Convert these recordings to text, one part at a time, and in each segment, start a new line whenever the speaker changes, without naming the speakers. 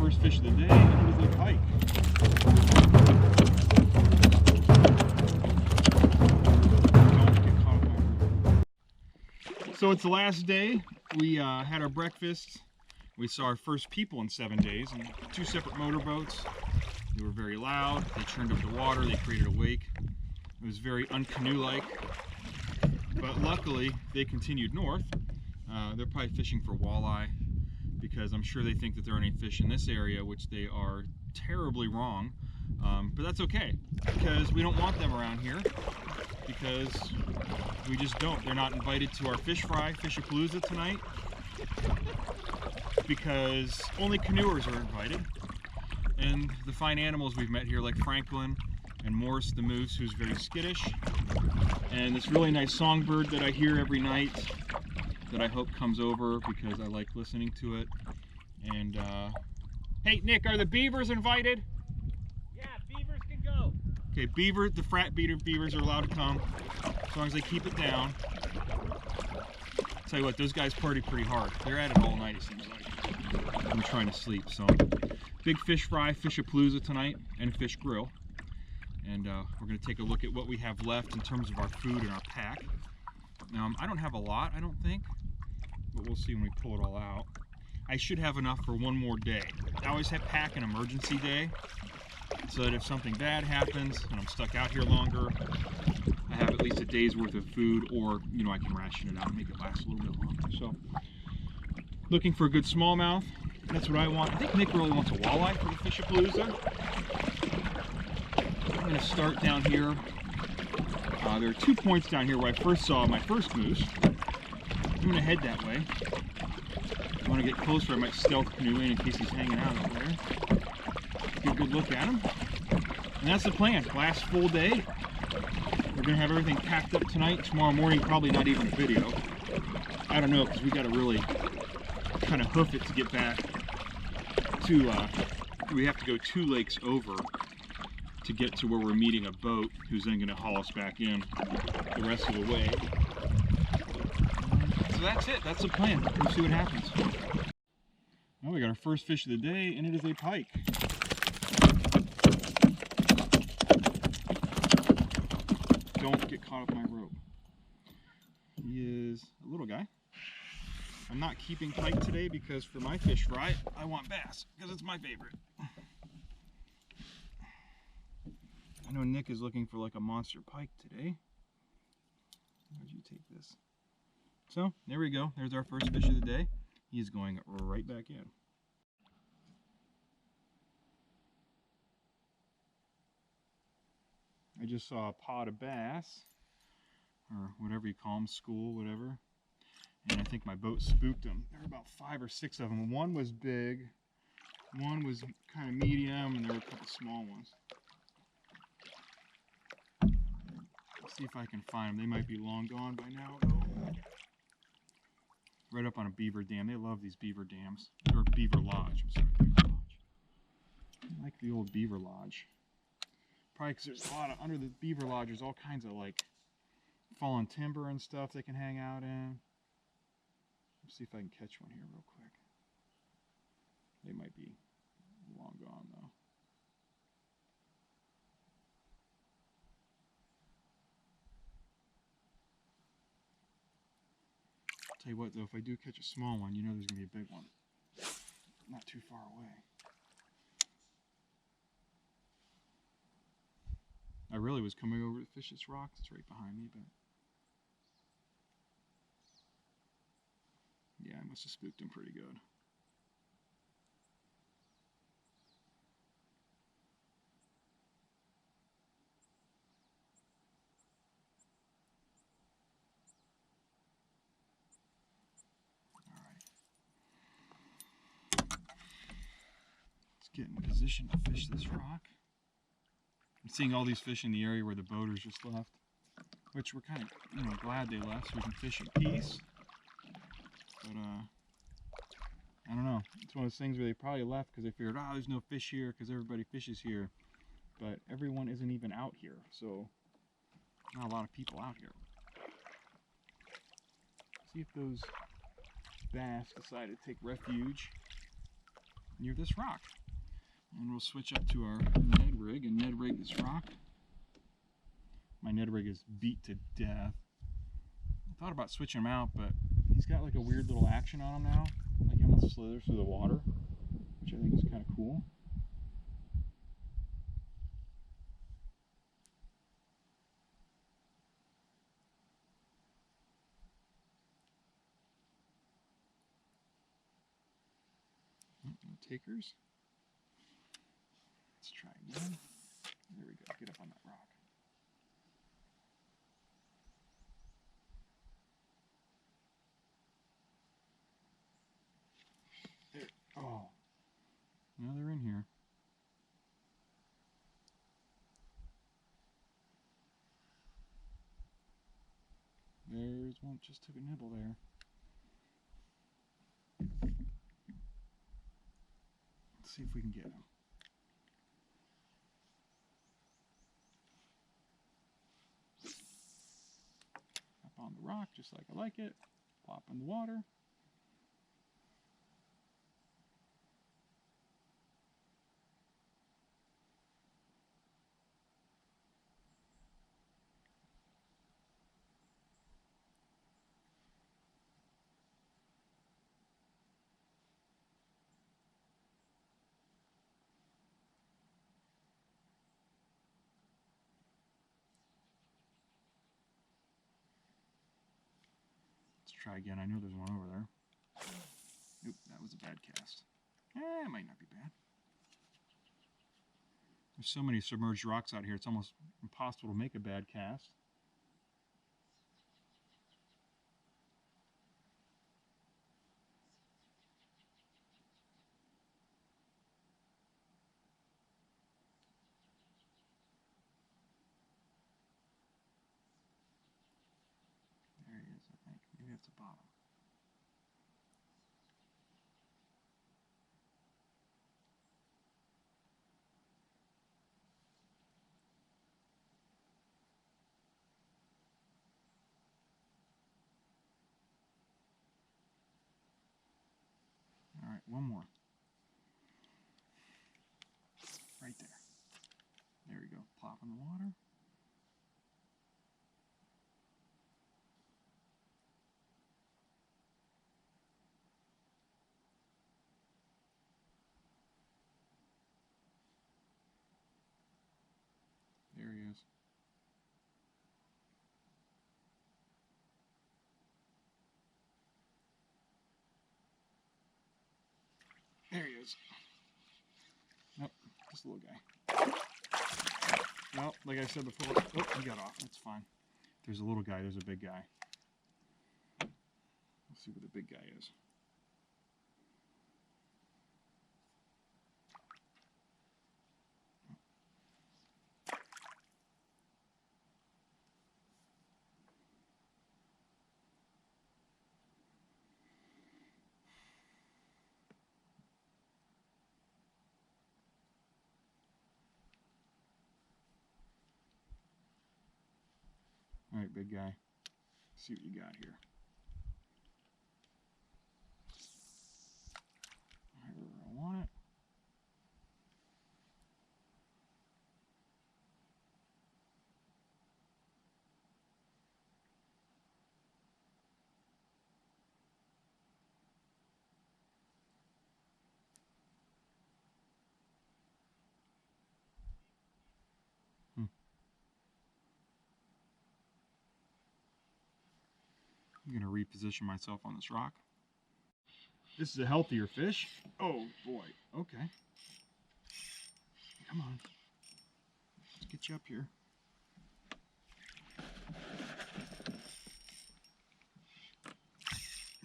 first fish of the day, and it is a pike. Don't get caught up. So it's the last day. We had our breakfast. We saw our first people in 7 days in 2 separate motorboats. They were very loud. They churned up the water. They created a wake. It was very uncanoe-like. But luckily, they continued north. They're probably fishing for walleye, because I'm sure they think that there aren't any fish in this area, which they are terribly wrong. But that's okay, because we don't want them around here, because we just don't. They're not invited to our fish fry, Fish-a-Palooza tonight, because only canoers are invited. And the fine animals we've met here, like Franklin and Morris the moose, who's very skittish, and this really nice songbird that I hear every night, that I hope comes over because I like listening to it. And hey Nick, are the beavers invited?
Yeah, beavers can go.
Okay, the frat beavers are allowed to come, as long as they keep it down. Tell you what, those guys party pretty hard. They're at it all night, it seems like. I'm trying to sleep, so big fish fry, Fish-a-Palooza tonight, and fish grill. And we're going to take a look at what we have left in terms of our food in our pack. I don't have a lot, I don't think, but we'll see when we pull it all out. I should have enough for one more day. I always pack an emergency day, so that if something bad happens and I'm stuck out here longer, I have at least a day's worth of food, or I can ration it out and make it last a little bit longer. So, looking for a good smallmouth. That's what I want. I think Nick really wants a walleye for the Fish-a-Palooza. I'm going to start down here. There are 2 points down here where I first saw my first moose. I'm going to head that way. If I want to get closer, I might stealth canoe in case he's hanging out over there. Get a good look at him. And that's the plan. Last full day. We're going to have everything packed up tonight. Tomorrow morning, probably not even a video. I don't know, because we got to really kind of hoof it to get back to, we have to go 2 lakes over to get to where we're meeting a boat who's then going to haul us back in the rest of the way. So that's it. That's the plan. We'll see what happens. Well, we got our first fish of the day, and it is a pike. Don't get caught up my rope. He is a little guy. I'm not keeping pike today because for my fish fry, I want bass, because it's my favorite. I know Nick is looking for like a monster pike today. Where'd you take this? So, there we go. There's our first fish of the day. He is going right back in. I just saw a pod of bass, or whatever you call them, school, whatever. And I think my boat spooked them. There were about 5 or 6 of them. One was big, one was kind of medium, and there were a couple small ones. Let's see if I can find them. They might be long gone by now, though. Right up on a beaver dam. They love these beaver dams. Or beaver lodge. I'm sorry, beaver lodge. I like the old beaver lodge. Probably because there's a lot of, under the beaver lodge, there's all kinds of like fallen timber and stuff they can hang out in. Let's see if I can catch one here real quick. They might be long gone though. Tell you what though, if I do catch a small one, you know there's going to be a big one. Not too far away. I really was coming over to fish this rock. It's right behind me, but yeah, I must have spooked him pretty good. Get in position to fish this rock. I'm seeing all these fish in the area where the boaters just left, which we're kind of, glad they left so we can fish in peace. But I don't know. It's one of those things where they probably left because they figured, oh, there's no fish here because everybody fishes here. But everyone isn't even out here, so not a lot of people out here. See if those bass decide to take refuge near this rock. And we'll switch up to our Ned rig and Ned rig this rock. My Ned rig is beat to death. I thought about switching him out, but he's got like a weird little action on him now. Like he almost slithers through the water, which I think is kind of cool. No takers. Let's try again. There we go. Get up on that rock. There. Oh. Now they're in here. There's one. Just took a nibble there. Let's see if we can get him. Up on the rock, just like I like it. Plop in the water. Try again. I know there's one over there. Nope, that was a bad cast. It might not be bad. There's so many submerged rocks out here, it's almost impossible to make a bad cast. There he is, I think. Maybe that's the bottom. All right, one more. Right there. There we go. Plop in the water. There he is. There he is. Nope, just a little guy. Well, like I said before, oh, he got off. That's fine. There's a little guy, there's a big guy. Let's see what the big guy is. All right, big guy. Let's see what you got here. Right where I want it. I'm going to reposition myself on this rock. This is a healthier fish. Oh boy, okay. Come on. Let's get you up here.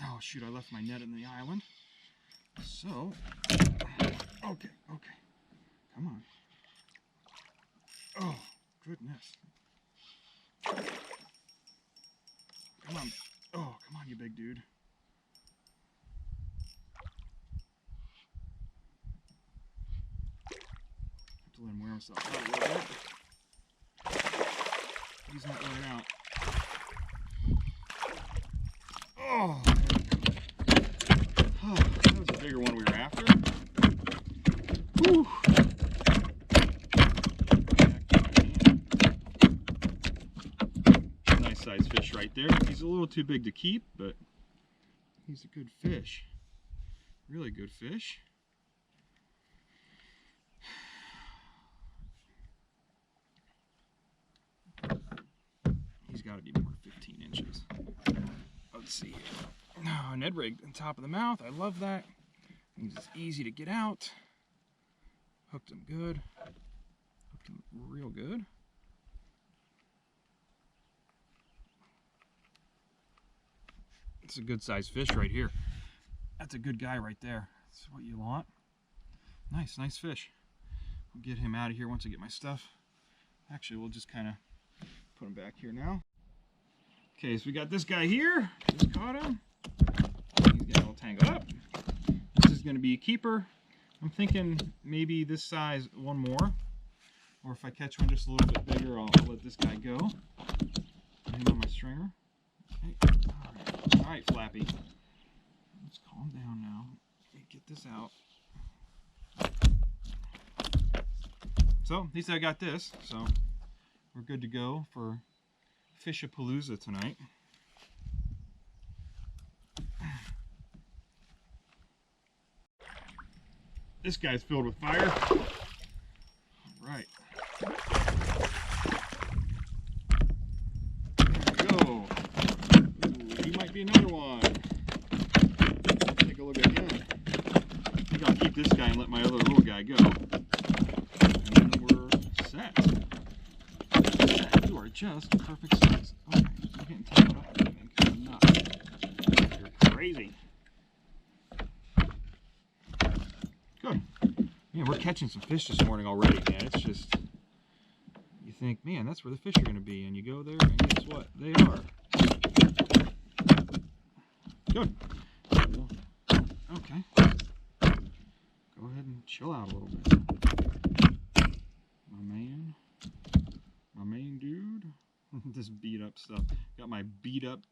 Oh shoot, I left my net in the island. So, okay. Come on. Oh, goodness. Come on. Oh, come on, you big dude. Have to let him wear himself out a little bit. He's not wearing out. Oh, that was a bigger one we were after. He's a little too big to keep, but he's a good fish. Really good fish. He's got to be more than 15 inches. Let's see. Oh, Ned rig on top of the mouth. I love that. He's easy to get out. Hooked him good. Hooked him real good. It's a good sized fish right here. That's a good guy right there. That's what you want. Nice, nice fish. I'll get him out of here once I get my stuff. Actually, we'll just kind of put him back here now. Okay, so we got this guy here. Just caught him. He's getting all tangled up. This is going to be a keeper. I'm thinking maybe this size, one more. Or if I catch one just a little bit bigger, I'll let this guy go. Put him on my stringer. Okay. All right, Flappy. Let's calm down now. Let me get this out. So, at least I got this. So, we're good to go for Fish-a-Palooza tonight. This guy's filled with fire. All right. There we go. Ooh, he might be another one. Take a look at him. I think I'll keep this guy and let my other little guy go. And then we're set. You are just the perfect size. Okay, you're getting tangled up. You're nuts. You're crazy. Good. Man, we're catching some fish this morning already, man. It's just, you think, man, that's where the fish are going to be. And you go there, and guess what? They are. Good. Okay. Go ahead and chill out a little bit. My main dude. This beat up stuff. Got my beat up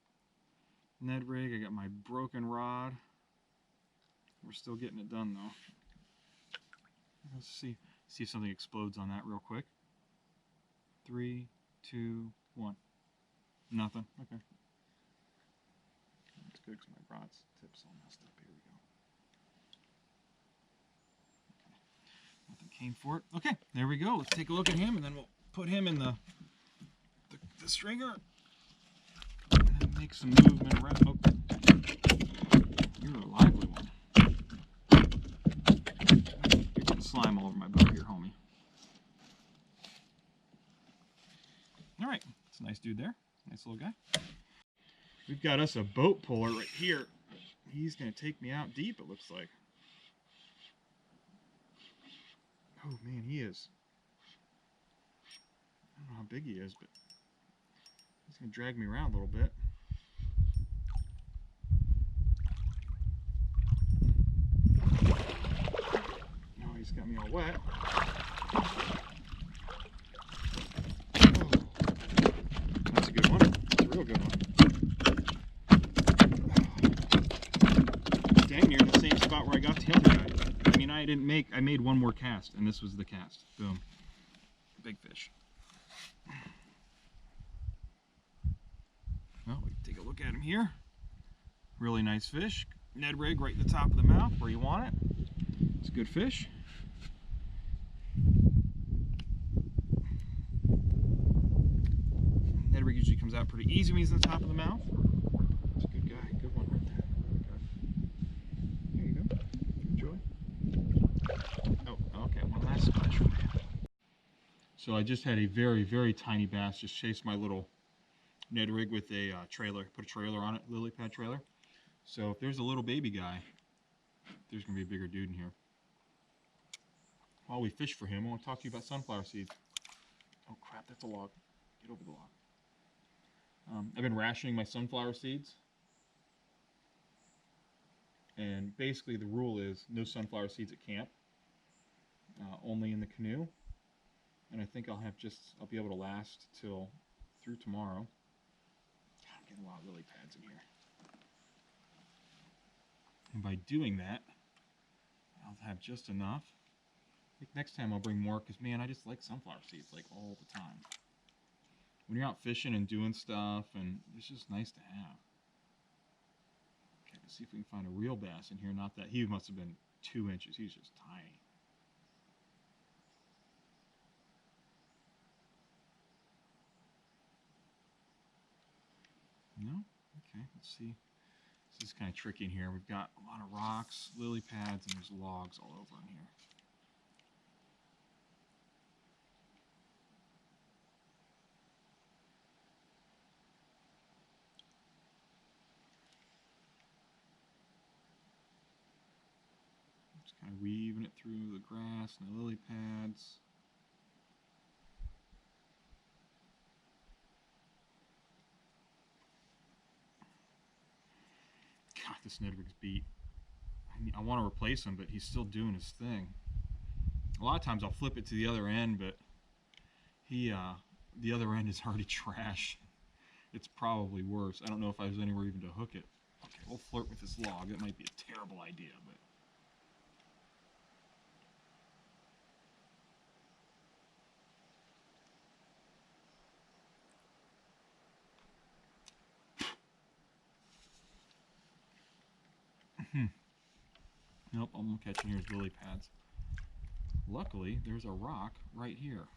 Ned rig. I got my broken rod. We're still getting it done though. Let's see if something explodes on that real quick. 3, 2, 1. Nothing. Okay. That's good because my rod's tip's all messed up. Here we go. Okay. Nothing came for it. Okay, there we go. Let's take a look at him and then we'll put him in the stringer and then make some movement around. Oh, you're a lively one. You're getting slime all over my boat here, homie. All right, it's a nice dude there. Nice little guy. We've got us a boat puller right here. He's going to take me out deep, it looks like. Oh, man, he is. I don't know how big he is, but he's going to drag me around a little bit. Oh, he's got me all wet. Oh, that's a good one. That's a real good one. Dang near the same spot where I got the other guy. I mean, I made one more cast, and this was the cast. Boom. Big fish. Well, we can take a look at him here. Really nice fish. Ned rig right in the top of the mouth where you want it. It's a good fish. Ned rig usually comes out pretty easy when he's in the top of the mouth. It's a good guy. Good one right there. There you go. Enjoy. Oh, okay. One last splash. So I just had a very, very tiny bass just chase my little Ned rig with a trailer. Put a trailer on it, lily pad trailer. So if there's a little baby guy, there's going to be a bigger dude in here. While we fish for him, I want to talk to you about sunflower seeds. Oh crap, that's a log. Get over the log. I've been rationing my sunflower seeds. And basically the rule is no sunflower seeds at camp. Only in the canoe. And I think I'll be able to last till through tomorrow. God, I'm getting a lot of lily pads in here. And by doing that, I'll have just enough. I think next time I'll bring more because, man, I just like sunflower seeds like all the time. when you're out fishing and doing stuff, and it's just nice to have. Okay, let's see if we can find a real bass in here. Not that, he must have been 2 inches. He's just tiny. No? Okay, let's see. This is kind of tricky in here. We've got a lot of rocks, lily pads, and there's logs all over in here. Just kind of weaving it through the grass and the lily pads. God, this Nedvig's beat. I want to replace him, but he's still doing his thing. A lot of times I'll flip it to the other end, but the other end is already trash. It's probably worse. I don't know if I was anywhere even to hook it. Okay, we'll flirt with this log. That might be a terrible idea, but. Nope, all I'm catching here is lily pads. Luckily, there's a rock right here.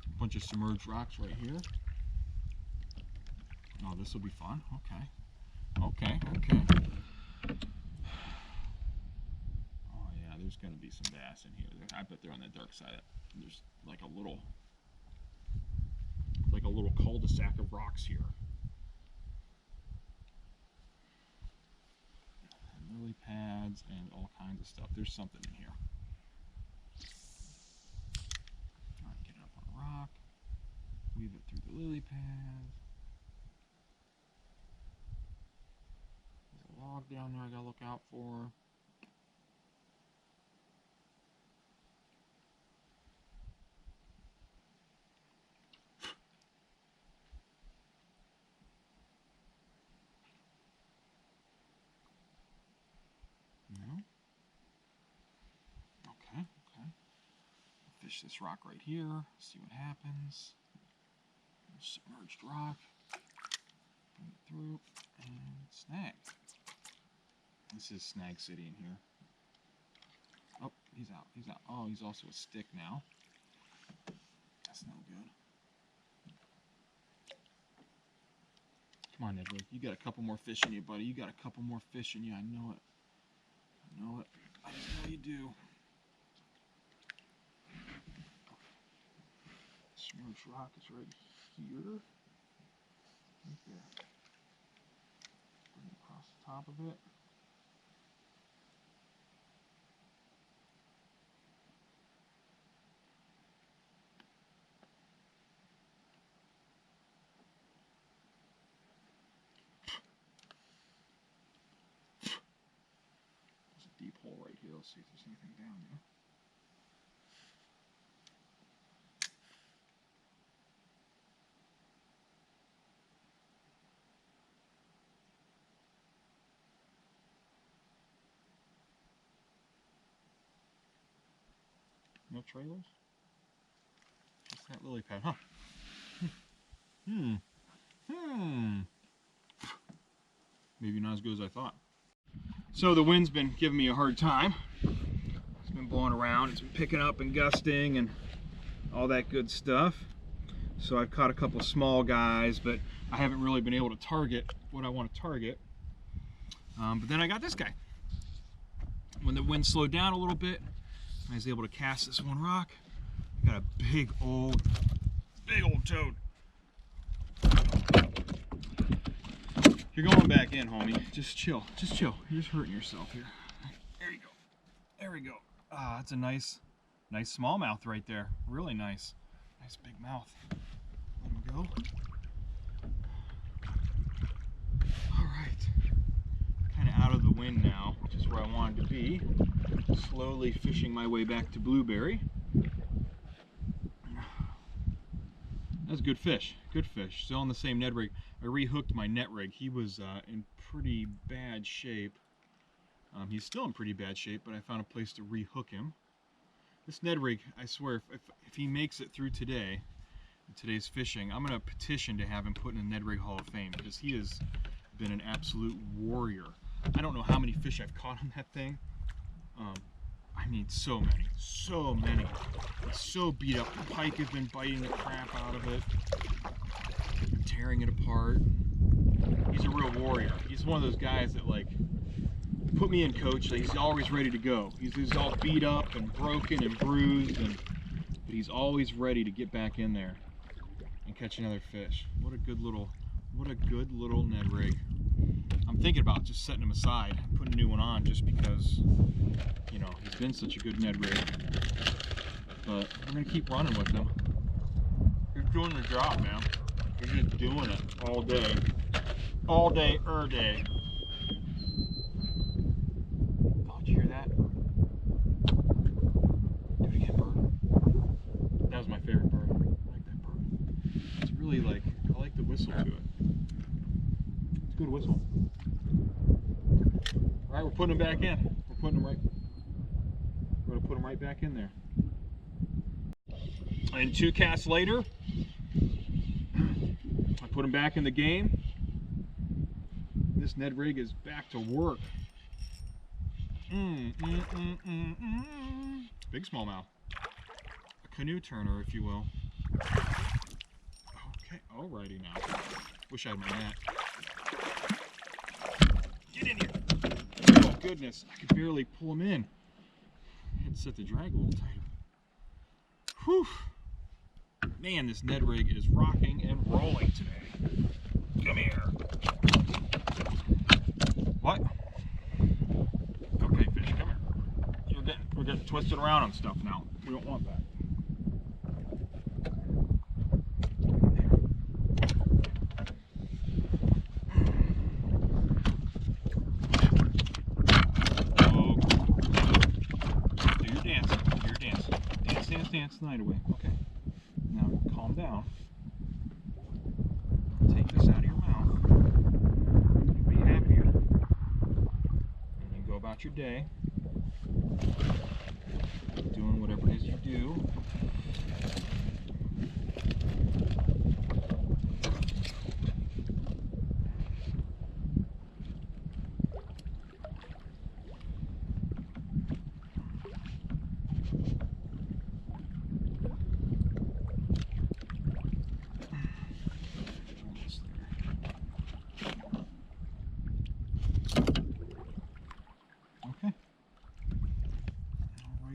A bunch of submerged rocks right here. Oh, this will be fun. Okay. Okay. Oh yeah, there's gonna be some bass in here. I bet they're on the dark side. There's like a little cul-de-sac of rocks here. And lily pads and all kinds of stuff. There's something in here. All right, get it up on a rock. Weave it through the lily pads. There's a log down there I gotta look out for. No? Okay. Fish this rock right here, see what happens. Submerged rock. Bring it through and snag. This is Snag City in here. Oh, he's out. Oh, he's also a stick now. That's no good. Come on, Edward. You got a couple more fish in you, buddy. You got a couple more fish in you. I know it. I just know you do. Submerged rock is right here. Right there. Bring it across the top of it. There's a deep hole right here. Let's see if there's anything down there. No trailers? Just that lily pad, huh? Maybe not as good as I thought. So the wind's been giving me a hard time. It's been blowing around, it's been picking up and gusting and all that good stuff. So I've caught a couple of small guys, but I haven't really been able to target what I want to target. But then I got this guy. When the wind slowed down a little bit, I was able to cast this one rock. Got a big old toad. You're going back in, homie. Just chill. You're just hurting yourself here. There you go. There we go. Ah, that's a nice smallmouth right there. Really nice. Nice big mouth. Let him go. All right. Kind of out of the wind now, which is where I wanted to be. Slowly fishing my way back to Blueberry. That's good fish. Good fish. Still on the same Ned rig. I rehooked my net rig. He was in pretty bad shape. He's still in pretty bad shape, but I found a place to rehook him. This Ned rig, I swear, if he makes it through today, today's fishing, I'm going to petition to have him put in the Ned Rig Hall of Fame, because he has been an absolute warrior. I don't know how many fish I've caught on that thing. I mean, so many. It's so beat up. The pike has been biting the crap out of it, tearing it apart. He's a real warrior. He's one of those guys that, like, put me in, coach. He's always ready to go. He's all beat up and broken and bruised, but he's always ready to get back in there and catch another fish. What a good little Ned rig. I'm thinking about just setting him aside, putting a new one on, just because, you know, he's been such a good Ned rig. But we're gonna keep running with him. He's doing the job, man. He's just doing it all day, day. Oh, did you hear that? Do it again, bird. That was my favorite bird. I like that bird. It's really like, I like the whistle to it. It's a good whistle. All right, we're putting him back in. We're gonna put him right back in there. And 2 casts later, I put him back in the game. This Ned rig is back to work. Big smallmouth. A canoe turner, if you will. Okay, alrighty now. Wish I had my net. Get in here. Oh goodness, I could barely pull him in. I had to set the drag a little tighter. Whew. Man, this Ned rig is rocking and rolling today. Come here. What? Okay, fish, come here. We're getting twisted around on stuff now. We don't want that. Oh. Do your dance. Do your dance. Dance, dance, dance the night away. Okay. Now calm down. Take this out of your mouth. You'll be happier. And you go about your day, doing whatever it is you do.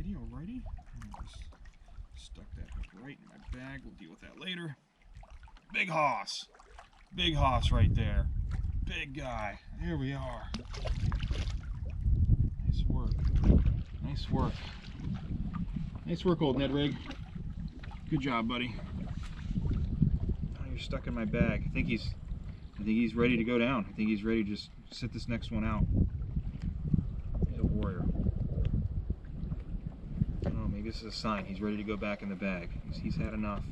Alrighty. Just stuck that right in my bag. We'll deal with that later. Big hoss. Big hoss right there. Big guy. Here we are. Nice work. Nice work. Nice work, old Ned rig. Good job, buddy. Oh, you're stuck in my bag. I think he's ready to go down. I think he's ready to just sit this next one out. He's a warrior. Maybe this is a sign he's ready to go back in the bag. He's had enough.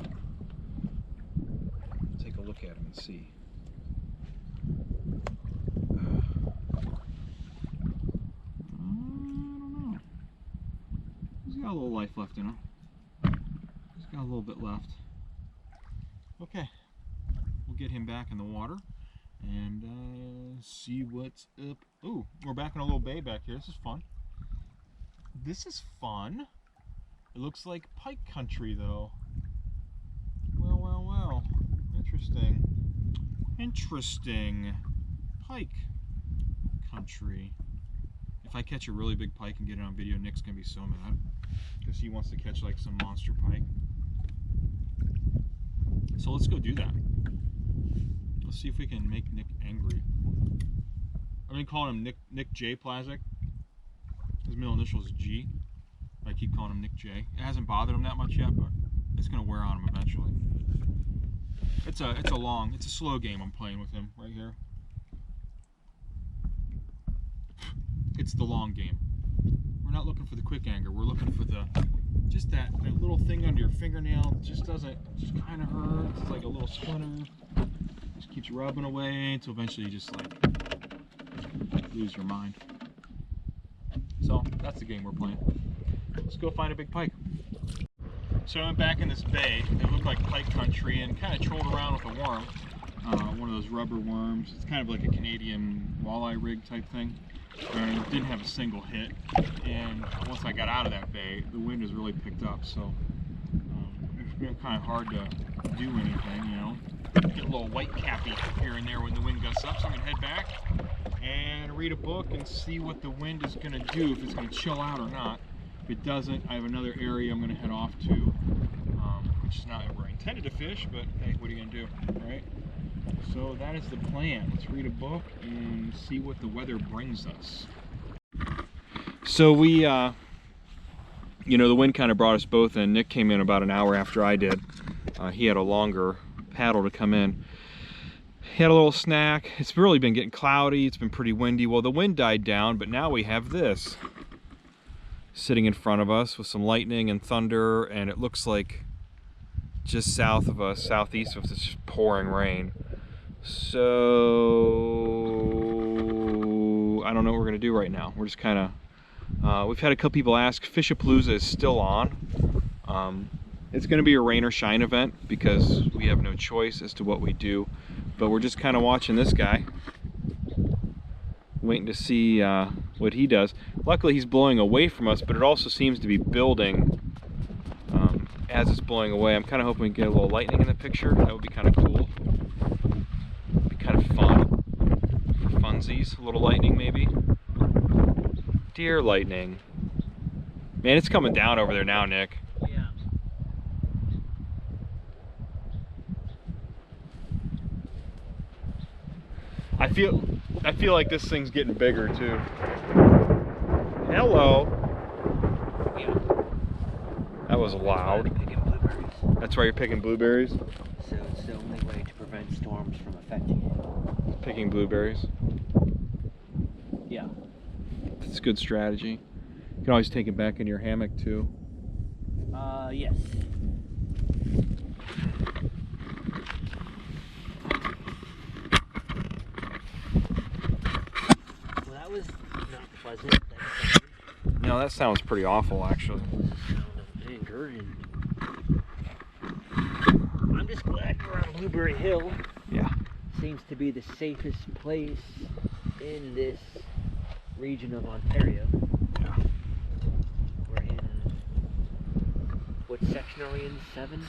Take a look at him and see. I don't know. He's got a little life left in him. He's got a little bit left. Okay. We'll get him back in the water and see what's up. Ooh, we're back in a little bay back here. This is fun. This is fun. It looks like pike country, though. Well, well, well. Interesting. Interesting. Pike country. If I catch a really big pike and get it on video, Nick's gonna be so mad. Because he wants to catch like some monster pike. So let's go do that. Let's see if we can make Nick angry. I've been calling him Nick J. Plazik. His middle initial is G. I keep calling him Nick J. It hasn't bothered him that much yet, but it's gonna wear on him eventually. It's a slow game I'm playing with him right here. It's the long game. We're not looking for the quick anger. We're looking for the just that little thing under your fingernail just kind of hurts. It's like a little splinter. Just keeps rubbing away until eventually you just like lose your mind. So that's the game we're playing. Let's go find a big pike. So I went back in this bay. It looked like pike country and kind of trolled around with a worm. One of those rubber worms. It's kind of like a Canadian walleye rig type thing. And it didn't have a single hit. And once I got out of that bay, the wind has really picked up. So it's been kind of hard to do anything, you know. Get a little white cappy here and there when the wind gusts up. So I'm gonna head back and read a book and see what the wind is gonna do, if it's gonna chill out or not. If it doesn't, I have another area I'm gonna head off to, which is not where I intended to fish, but hey, what are you gonna do, right? So that is the plan. Let's read a book and see what the weather brings us. So we, you know, the wind kind of brought us both in. Nick came in about an hour after I did. He had a longer paddle to come in. He had a little snack. It's really been getting cloudy. It's been pretty windy. Well, the wind died down, but now we have this sitting in front of us with some lightning and thunder, and it looks like just south of us, southeast of us, it's just pouring rain. So I don't know what we're gonna do right now. We're just kind of we've had a couple people ask. Fishapalooza is still on. It's gonna be a rain or shine event because we have no choice as to what we do, but we're just kind of watching this guy, waiting to see what he does. Luckily he's blowing away from us, but it also seems to be building as it's blowing away. I'm kind of hoping we can get a little lightning in the picture. That would be kind of cool. Be kind of fun for funsies. A little lightning maybe. Dear lightning. Man, it's coming down over there now, Nick.
Yeah.
I feel like this thing's getting bigger too. Hello.
Yeah.
That was loud.
Picking blueberries.
That's why you're picking blueberries?
So it's the only way to prevent storms from affecting you.
Picking blueberries.
Yeah.
That's a good strategy. You can always take it back in your hammock too.
Yes. Well, that was not pleasant. That sound.
No, that sounds pretty awful actually.
That was a sound of anger, and I'm just glad we're on Blueberry Hill.
Yeah.
Seems to be the safest place in this region of Ontario.
Yeah.
We're in, what section are we in? 7?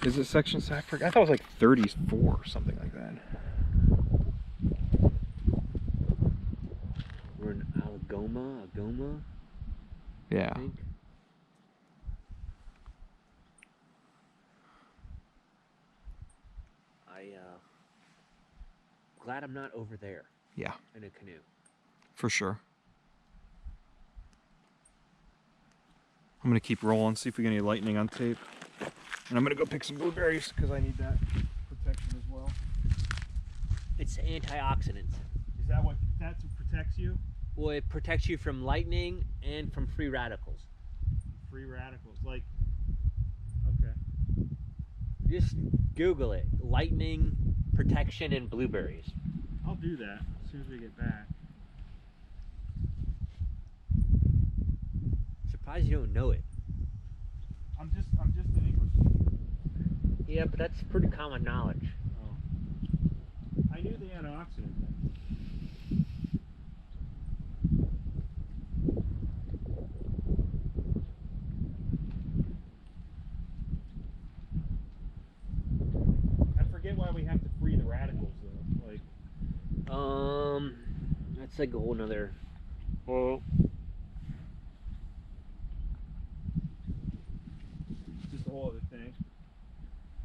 Is it section Sackford? I thought it was like 34 or something like that.
We're in Algoma,
Yeah.
I think. Glad I'm not over there.
Yeah.
In a canoe.
For sure. I'm gonna keep rolling, see if we get any lightning on tape. And I'm gonna go pick some blueberries because I need that protection as well.
It's antioxidants.
Is that's what protects you?
Well, it protects you from lightning and from free radicals.
Free radicals, like, okay.
Just Google it. Lightning protection and blueberries.
I'll do that as soon as we get back.
Surprised you don't know it.
I'm just an English teacher.
Yeah, but that's pretty common knowledge.
Oh. I knew the antioxidant thing. I forget why we have to free the radicals though. Like,
That's like a whole nother.
well, just a whole other thing.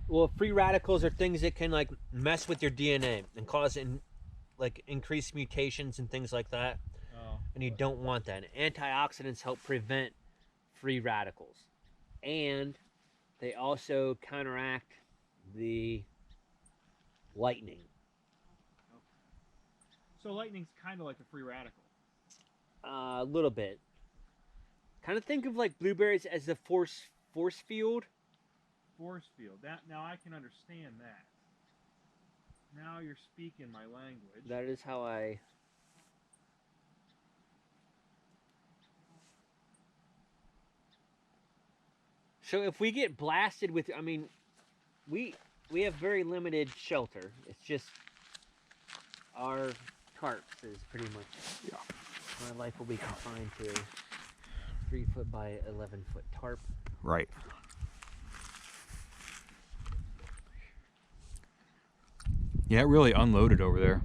Well, free radicals are things that can like mess with your DNA and cause like increased mutations and things like that.
Oh.
And you don't want that. Antioxidants help prevent free radicals, and they also counteract the lightning.
So lightning's kind of like a free radical.
A little bit. Kind of think of like blueberries as a force field.
Force field. That now I can understand that. Now you're speaking my language.
That is how I. So if we get blasted with, I mean, we have very limited shelter. It's just our tarps is pretty much.
Yeah.
My life will be confined to a 3-foot by 11-foot tarp.
Right. Yeah, it really unloaded over there.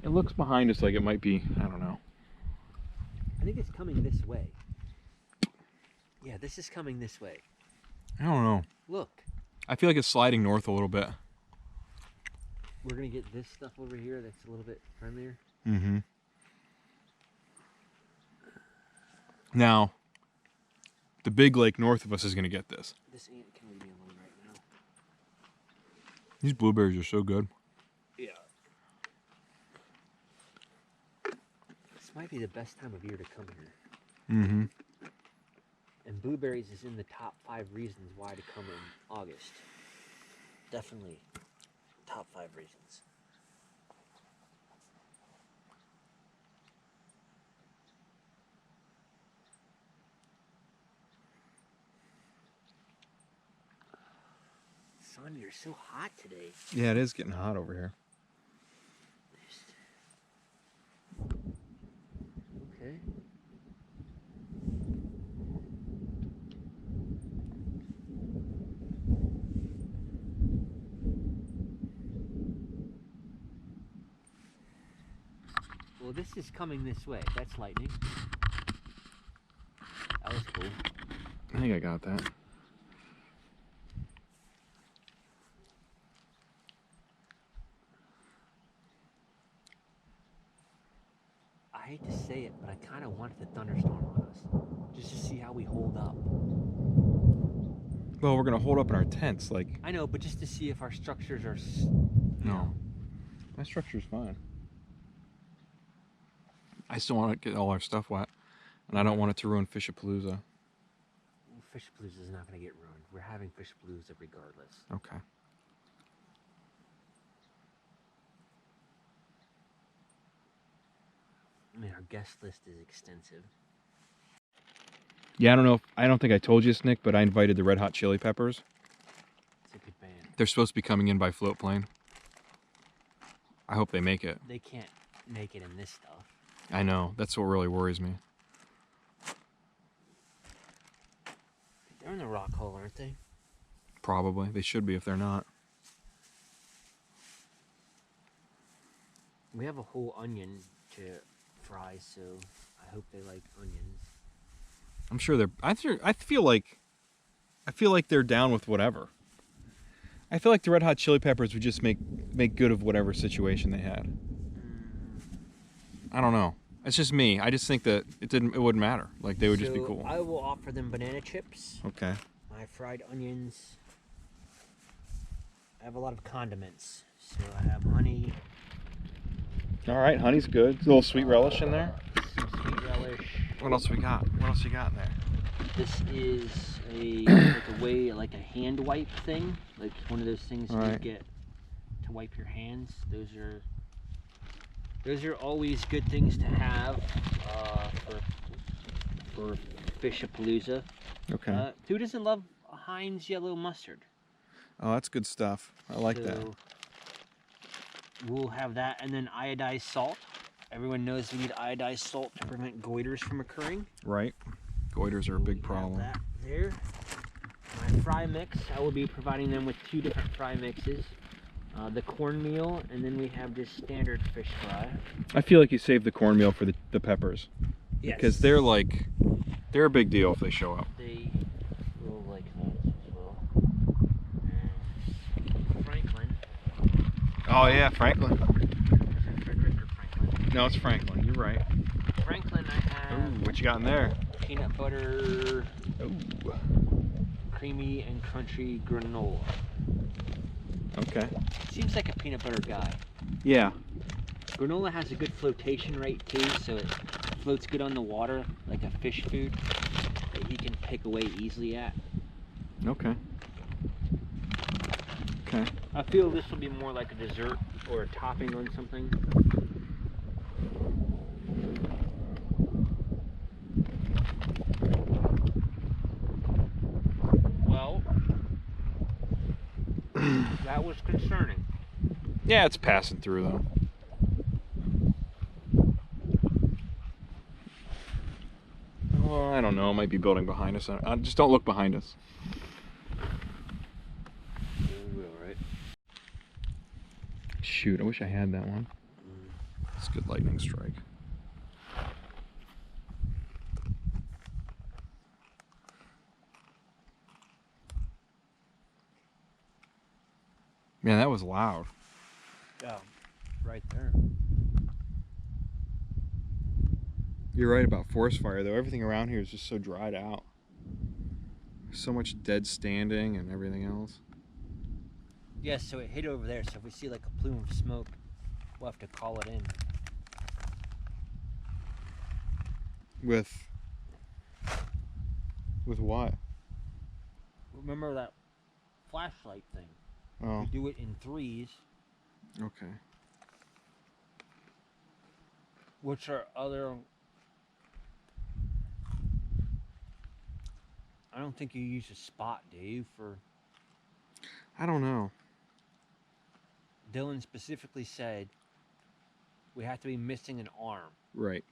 It looks behind us like it might be, I don't know.
I think it's coming this way. Yeah, this is coming this way.
I don't know.
Look.
I feel like it's sliding north a little bit.
We're going to get this stuff over here that's a little bit friendlier.
Mm-hmm. Now, the big lake north of us is going to get this.
This ant can leave me alone right now.
These blueberries are so good.
Yeah. This might be the best time of year to come here.
Mm-hmm.
And blueberries is in the top 5 reasons why to come in August. Definitely top 5 reasons. Son, you're so hot today.
Yeah, it is getting hot over here.
Okay. Well, this is coming this way. That's lightning. That was cool.
I think I got that.
I hate to say it, but I kind of wanted the thunderstorm on us, just to see how we hold up.
Well, we're going to hold up in our tents, like...
I know, but just to see if our structures are...
No. My structure's fine. I still want to get all our stuff wet, and I don't want it to ruin Fishapalooza.
Fishapalooza is not going to get ruined. We're having Fishapalooza regardless.
Okay.
I mean, our guest list is extensive.
Yeah, I don't think I told you this, Nick, but I invited the Red Hot Chili Peppers.
It's a good band.
They're supposed to be coming in by float plane. I hope they make it.
They can't make it in this stuff.
I know. That's what really worries me.
They're in the rock hole, aren't they?
Probably. They should be if they're not.
We have a whole onion to fry, so I hope they like onions.
I'm sure they're... I feel like they're down with whatever. I feel like the Red Hot Chili Peppers would just make good of whatever situation they had. I don't know. It's just me. I just think that it wouldn't matter. Like, they would just be cool.
I will offer them banana chips.
Okay.
My fried onions. I have a lot of condiments. So I have honey.
All right, honey's good. A little sweet relish in there.
Some sweet relish.
What else we got? What else you got in there?
This is like a hand wipe thing. Like one of those things you get to wipe your hands. Those are always good things to have for Fishapalooza.
Okay.
Who doesn't love Heinz yellow mustard?
Oh, that's good stuff. I like that.
We'll have that, and then iodized salt. Everyone knows we need iodized salt to prevent goiters from occurring.
Right. Goiters are a big problem.
Have that there. My fry mix, I will be providing them with 2 different fry mixes. The cornmeal, and then we have this standard fish fry.
I feel like you saved the cornmeal for the peppers.
Yes.
Because they're a big deal if they show up.
They will like that as well. And Franklin.
Oh yeah, Franklin.
Is it Frederick or Franklin?
No, it's Franklin. You're right.
Franklin, I have
Ooh, what you got in there?
peanut butter,
Ooh.
creamy and crunchy granola.
Okay.
Seems like a peanut butter guy.
Yeah.
Granola has a good flotation rate too, so it floats good on the water, like a fish food that he can pick away easily at.
Okay. Okay.
I feel this will be more like a dessert or a topping on something. Well, that was concerning.
Yeah, it's passing through though. Well, I don't know. It might be building behind us. Just don't look behind us.
We will, right?
Shoot, I wish I had that one. It's a good lightning strike. Man, that was loud.
Yeah, right there.
You're right about forest fire, though. Everything around here is just so dried out. So much dead standing and everything else.
Yes, so it hit over there. So if we see like a plume of smoke, we'll have to call it in.
With what?
Remember that flashlight thing?
Oh,
We do it in threes,
okay.
which are other... I don't think you use a spot, do you, for...
I don't know.
Dylan specifically said we have to be missing an arm.
Right.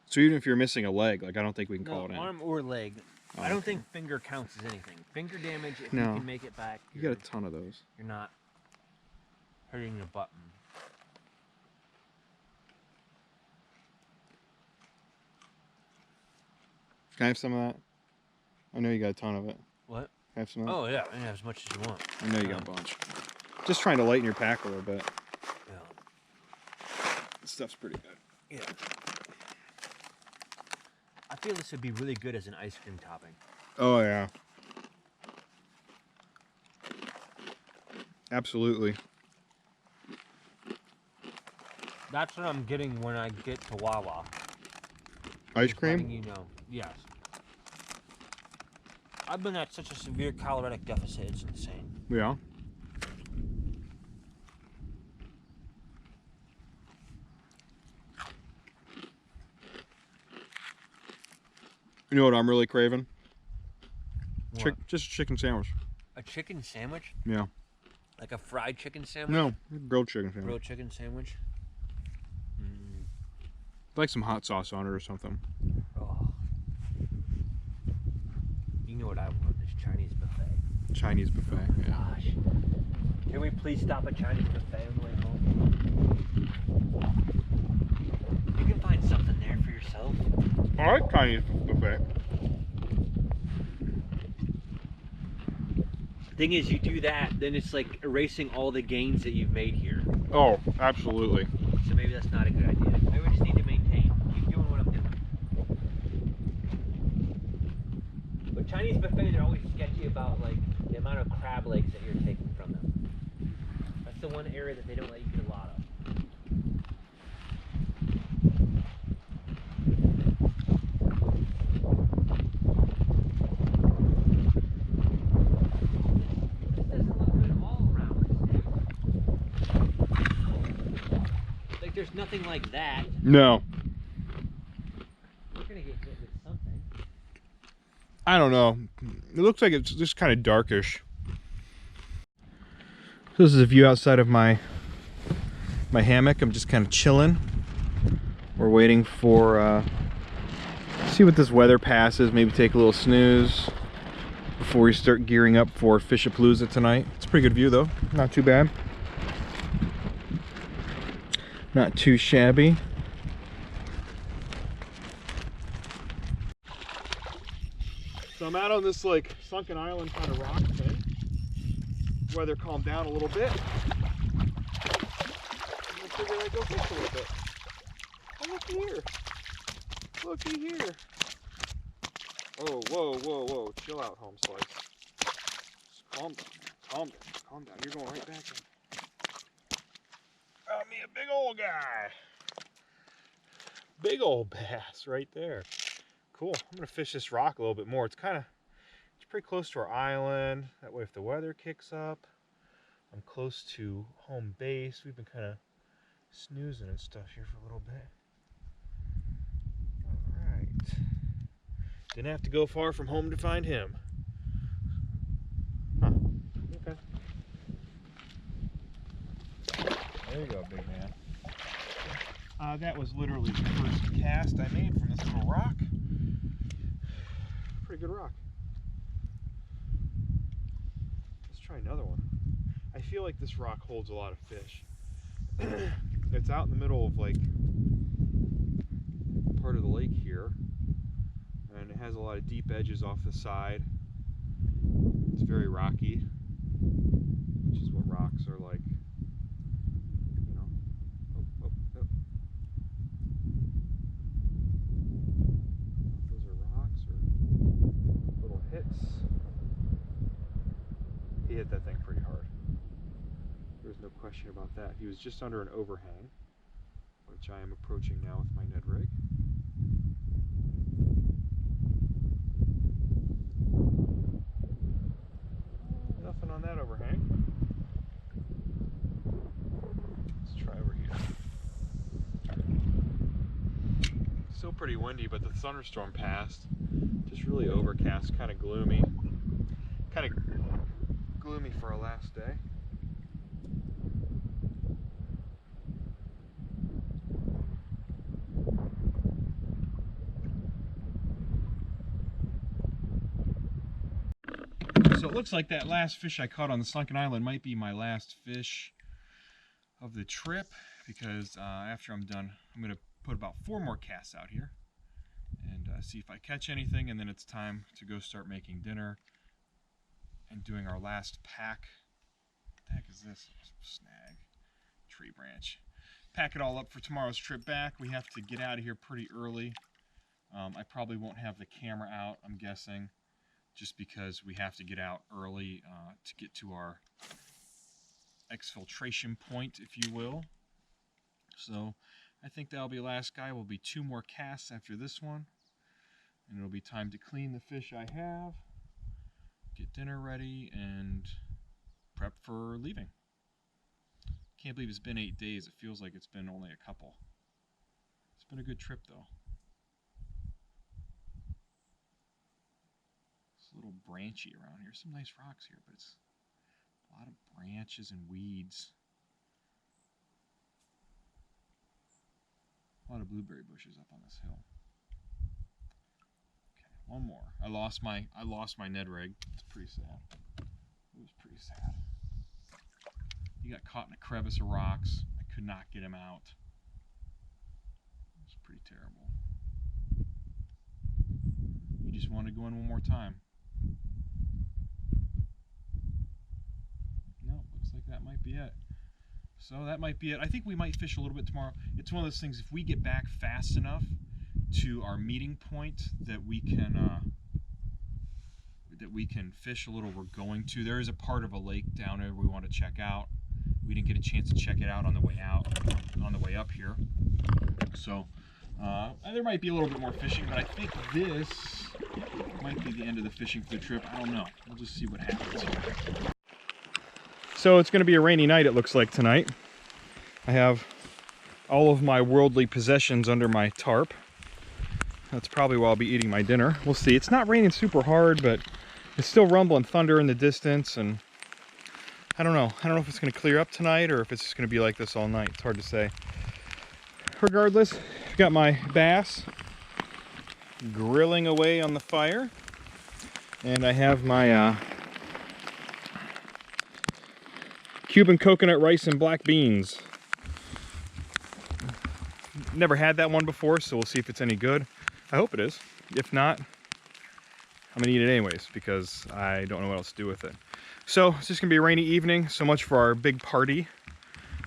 So even if you're missing a leg, like I don't think we can
No,
call it in.
arm or leg.
Oh,
I don't
okay.
think finger counts as anything. Finger damage, if
No.
you can make it back,
You got a ton of those.
you're not hurting the button.
Can I have some of that? I know you got a ton of it.
What?
Can I have some of that?
Oh, yeah, and have as much as you want.
I know you got a bunch. Just trying to lighten your pack a little bit.
Yeah.
This stuff's pretty good.
Yeah. I feel this would be really good as an ice cream topping.
Oh, yeah. Absolutely.
That's what I'm getting when I get to Wawa.
Ice
Just letting
cream?
you know. Yes. I've been at such a severe caloric deficit, it's insane.
Yeah. You know what I'm really craving?
What?
Just a chicken sandwich.
A chicken sandwich?
Yeah.
Like a fried chicken sandwich?
No, grilled chicken sandwich.
Grilled chicken sandwich? Mm.
Like some hot sauce on it or something.
Oh. You know what I want, this Chinese buffet.
Chinese buffet.
Oh my
Yeah.
gosh. Can we please stop at Chinese buffet on the way home? You can find something there for yourself.
I like Chinese buffet.
Thing is, you do that, then it's like erasing all the gains that you've made here.
Oh, absolutely.
So maybe that's not a good idea. Maybe we just need to maintain. Keep doing what I'm doing. But Chinese buffet, they're always sketchy about like the amount of crab legs that you're taking from them. That's the one area that they don't let you get a lot of. There's nothing like that.
No.
We're gonna get hit with something.
I don't know. It looks like it's just kind of darkish. So this is a view outside of my hammock. I'm just kind of chilling. We're waiting for see what this weather passes. Maybe take a little snooze before we start gearing up for Fishapalooza tonight. It's a pretty good view though. Not too bad. Not too shabby. So I'm out on this like sunken island kind of rock thing. Weather calmed down a little bit. I figured I'd go fish a little bit. Oh, looky here. Looky here. Oh, whoa, whoa, whoa. Chill out, home slice. Just calm down, man. Calm down. Calm down. You're going right back in. Got me a big old guy. big old bass right there. Cool. I'm gonna fish this rock a little bit more. It's pretty close to our island. That way if the weather kicks up, I'm close to home base. We've been kind of snoozing and stuff here for a little bit. All right. Didn't have to go far from home to find him. Huh. Okay. There you go, big man. That was literally the first cast I made from this little rock. Pretty good rock. Let's try another one. I feel like this rock holds a lot of fish. It's out in the middle of like part of the lake here, and it has a lot of deep edges off the side. It's very rocky, which is what rocks are like. You know. Oh, oh, oh. If those are rocks or little hits. He hit that thing pretty hard. There's no question about that. He was just under an overhang, which I am approaching now with my Ned rig. Nothing on that overhang. Let's try over here. Still pretty windy, but the thunderstorm passed. Just really overcast, kind of gloomy. Kind of gloomy for our last day. So it looks like that last fish I caught on the sunken island might be my last fish of the trip, because after I'm done, I'm going to put about 4 more casts out here and see if I catch anything, and then it's time to go start making dinner and doing our last pack. What the heck is this? Snag. Tree branch. Pack it all up for tomorrow's trip back. We have to get out of here pretty early. I probably won't have the camera out, I'm guessing, just because we have to get out early to get to our exfiltration point, if you will. So I think that'll be the last guy. Will be 2 more casts after this one, and it'll be time to clean the fish I have, get dinner ready, and prep for leaving. Can't believe it's been 8 days. It feels like it's been only a couple. It's been a good trip though. It's a little branchy around here. Some nice rocks here, but it's a lot of branches and weeds. A lot of blueberry bushes up on this hill. Okay, one more. I lost my Ned rig. It's pretty sad. It was pretty sad. He got caught in a crevice of rocks. I could not get him out. It was pretty terrible. He just wanted to go in one more time. No, looks like that might be it. So that might be it. I think we might fish a little bit tomorrow. It's one of those things, if we get back fast enough to our meeting point that we can fish a little, we're going to. There is a part of a lake down there we want to check out. We didn't get a chance to check it out on the way up here. So there might be a little bit more fishing, but I think this might be the end of the fishing for the trip. I don't know. We'll just see what happens here. So it's going to be a rainy night, it looks like, tonight. I have all of my worldly possessions under my tarp. That's probably where I'll be eating my dinner. We'll see. It's not raining super hard, but it's still rumbling thunder in the distance, and I don't know. I don't know if it's going to clear up tonight or if it's just going to be like this all night. It's hard to say. Regardless, I've got my bass grilling away on the fire, and I have my Cuban coconut rice and black beans. Never had that one before, so we'll see if it's any good. I hope it is. If not, I'm gonna eat it anyways because I don't know what else to do with it. So it's just gonna be a rainy evening. So much for our big party.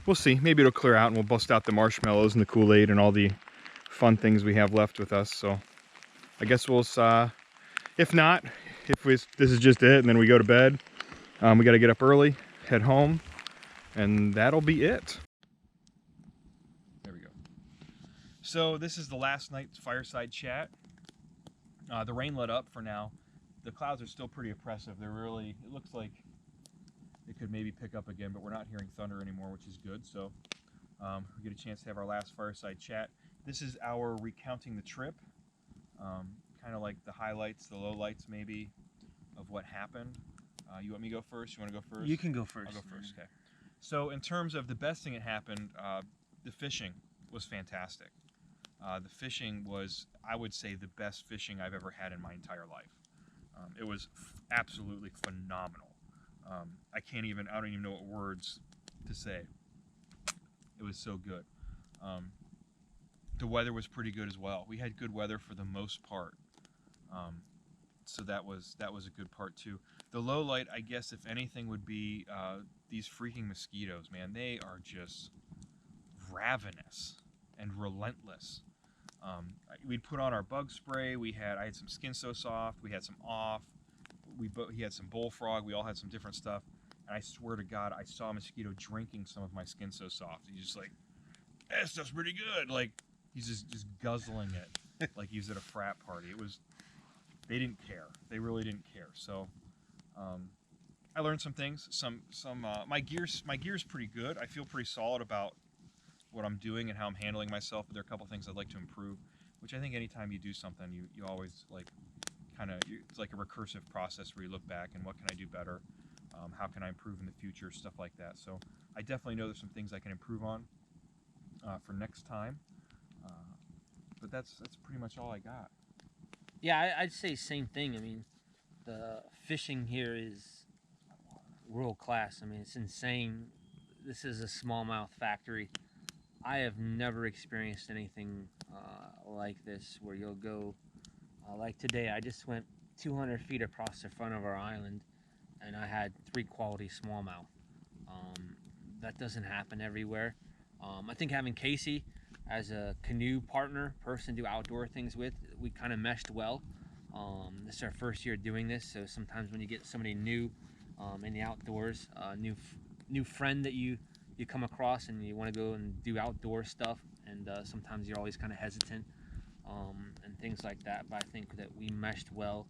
We'll see. Maybe it'll clear out and we'll bust out the marshmallows and the Kool-Aid and all the fun things we have left with us. So I guess we'll, if not, this is just it and then we go to bed. We got to get up early, head home, and that'll be it. There we go. So this is the last night's fireside chat. The rain let up for now. The clouds are still pretty oppressive. They're really, it looks like it could maybe pick up again, but we're not hearing thunder anymore, which is good. So we get a chance to have our last fireside chat. This is our recounting the trip, kind of like the highlights, the lowlights maybe of what happened. You want me to go first? You want to go first?
You can go first.
I'll go first, okay. So in terms of the best thing that happened, the fishing was fantastic. The fishing was, I would say, the best fishing I've ever had in my entire life. It was absolutely phenomenal. I don't even know what words to say. It was so good. The weather was pretty good as well. We had good weather for the most part. So that was a good part too. The low light, I guess, if anything, would be these freaking mosquitoes, man. They are just ravenous and relentless. We'd put on our bug spray. I had some Skin So Soft. We had some off. He had some bullfrog. We all had some different stuff. And I swear to God, I saw a mosquito drinking some of my Skin So Soft. He's just like, that stuff's pretty good. Like, he's just guzzling it like he was at a frat party. They didn't care. They really didn't care. So I learned some things. My gear's pretty good. I feel pretty solid about what I'm doing and how I'm handling myself. But there are a couple things I'd like to improve, which I think anytime you do something, you always like it's like a recursive process where you look back and what can I do better? How can I improve in the future? Stuff like that. So I definitely know there's some things I can improve on for next time. But that's pretty much all I got.
Yeah, I'd say same thing. I mean, the fishing here is world class. I mean, it's insane. This is a smallmouth factory. I have never experienced anything like this, where you'll go, like today, I just went 200 feet across the front of our island, and I had 3 quality smallmouth. That doesn't happen everywhere. I think having Casey as a canoe person to do outdoor things with, we kind of meshed well. This is our first year doing this, so sometimes when you get somebody new in the outdoors, new friend that you come across and you want to go and do outdoor stuff, and sometimes you're always kind of hesitant and things like that. But I think that we meshed well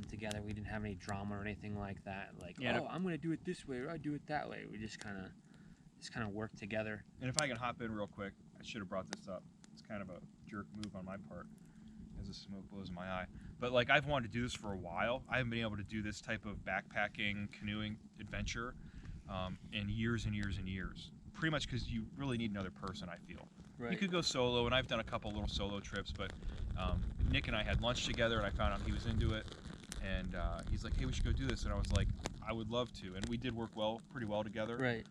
together. We didn't have any drama or anything like that. Like, yeah, I'm going to do it this way or I do it that way. We just kind of work together.
And if I can hop in real quick, I should have brought this up. It's kind of a jerk move on my part as the smoke blows in my eye. But like, I've wanted to do this for a while. I haven't been able to do this type of backpacking, canoeing adventure in years and years and years. Pretty much because you really need another person, I feel.
Right.
You could go solo, and I've done a couple little solo trips, but Nick and I had lunch together, and I found out he was into it. And he's like, hey, we should go do this. And I was like, I would love to. And we did work pretty well together.
Right.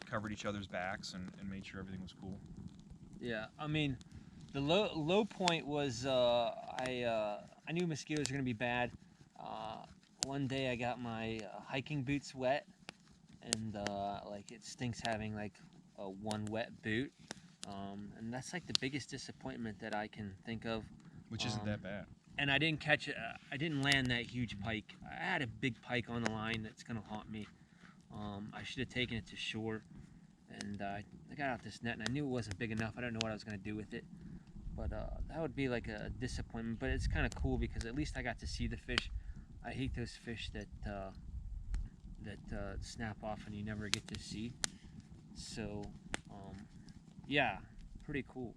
Covered each other's backs and made sure everything was cool.
Yeah, I mean, the low point was I knew mosquitoes were going to be bad. One day I got my hiking boots wet, and like it stinks having like one wet boot. And that's like the biggest disappointment that I can think of.
Which isn't that bad.
And I didn't land that huge pike. I had a big pike on the line that's gonna haunt me. I should have taken it to shore, and I got out this net, and I knew it wasn't big enough. I don't know what I was gonna do with it, but that would be like a disappointment. But it's kind of cool because at least I got to see the fish. I hate those fish that snap off and you never get to see. So, yeah, pretty cool.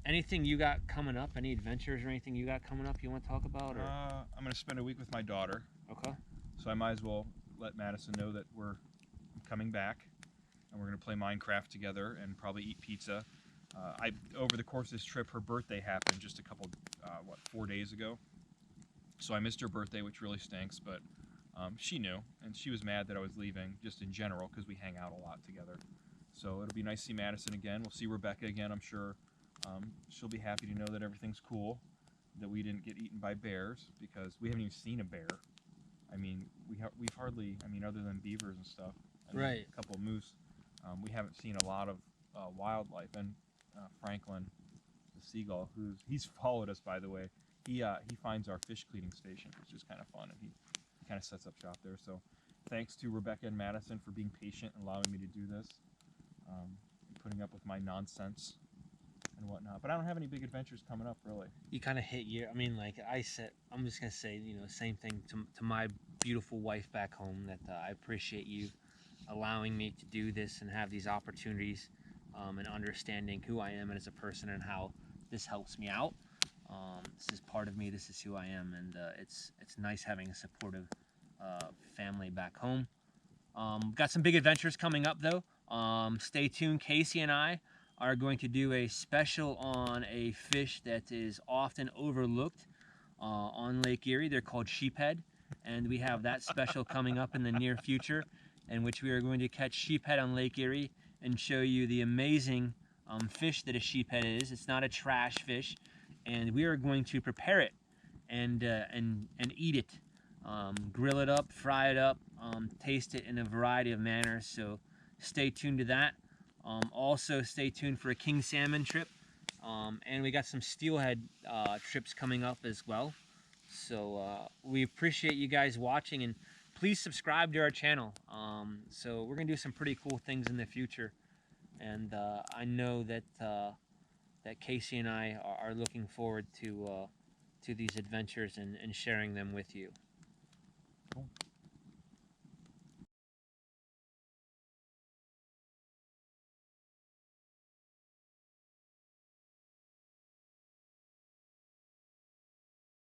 Anything you got coming up? Any adventures or anything you got coming up you want to talk about? Or?
I'm going to spend a week with my daughter.
Okay.
So I might as well let Madison know that I'm coming back, and we're going to play Minecraft together and probably eat pizza. Over the course of this trip, her birthday happened just a couple, 4 days ago. So I missed her birthday, which really stinks, but she knew, and she was mad that I was leaving, just in general, because we hang out a lot together. So it'll be nice to see Madison again. We'll see Rebecca again, I'm sure. She'll be happy to know that everything's cool, that we didn't get eaten by bears, because we haven't even seen a bear. I mean, we've hardly, other than beavers and stuff, and
right,
a couple of moose, we haven't seen a lot of wildlife. And Franklin, the seagull, he's followed us, by the way. He finds our fish cleaning station, which is kind of fun, and he kind of sets up shop there. So thanks to Rebecca and Madison for being patient and allowing me to do this, and putting up with my nonsense. and whatnot. But I don't have any big adventures coming up, really.
You kind of hit your, I mean, like I said, I'm just gonna say, you know, same thing to my beautiful wife back home, that I appreciate you allowing me to do this and have these opportunities, and understanding who I am as a person and how this helps me out. This is part of me. This is who I am, and it's nice having a supportive family back home. Got some big adventures coming up though. Stay tuned. Casey and I are going to do a special on a fish that is often overlooked on Lake Erie. They're called sheephead, and we have that special coming up in the near future, in which we are going to catch sheephead on Lake Erie and show you the amazing fish that a sheephead is. It's not a trash fish, and we are going to prepare it and eat it. Grill it up, fry it up, taste it in a variety of manners. So stay tuned to that. Also stay tuned for a king salmon trip, and we got some steelhead trips coming up as well. So we appreciate you guys watching, and please subscribe to our channel. So we're gonna do some pretty cool things in the future, and I know that that Casey and I are looking forward to these adventures and sharing them with you.
Cool.